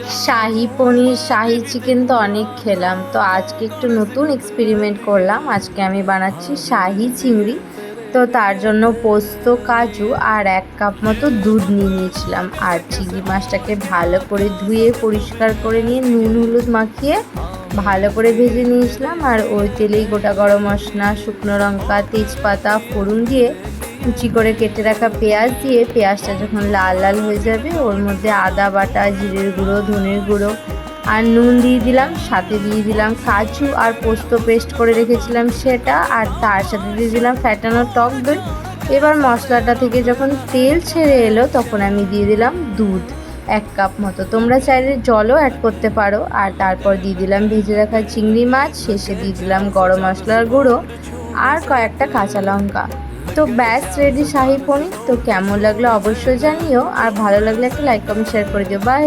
শাহি পনির, শাহি chicken তো অনেক খেলাম, তো আজকে একটু নতুন এক্সপেরিমেন্ট করলাম। আজকে আমি বানাচ্ছি শাহি চিংড়ি। তো তার জন্য পোস্ত, কাজু আর 1 কাপ মতো দুধ নিয়ে নিয়েছিলাম। আর চিংড়ি মাছটাকে ভালো করে ধুয়ে পরিষ্কার করে নিয়ে নুন হলুদ মাখিয়ে ভালো করে ভেজে নিয়েছিলাম। আর ওই তেলেই গোটা গরম মশলা, শুকনো লঙ্কা, তেজপাতা ফোড়ন দিয়ে কুচি করে কেটে রাখা পেঁয়াজ দিয়ে, পেঁয়াজটা যখন লাল লাল হয়ে যাবে ওর মধ্যে আদা বাটা, জিরের গুঁড়ো, ধনের গুঁড়ো আর নুন দিয়ে দিলাম। সাথে দিয়ে দিলাম কাজু আর পোস্ত পেস্ট করে রেখেছিলাম সেটা, আর তার সাথে দিয়ে দিলাম ফ্যাটানো টক দই। এবার মশলাটা থেকে যখন তেল ছেড়ে এলো তখন আমি দিয়ে দিলাম দুধ 1 কাপ মতো। তোমরা চাইলে জলও অ্যাড করতে পারো। আর তারপর দিয়ে দিলাম ভেজে রাখা চিংড়ি মাছ, শেষে দিয়ে দিলাম গরম মশলার গুঁড়ো আর কয়েকটা কাঁচা লঙ্কা। তো ব্যাস রেডি শাহি পনির। তো কেমন লাগলো অবশ্যই জানিও, আর ভালো লাগলে একটা লাইক কমেন্ট শেয়ার করে দিও। বাই।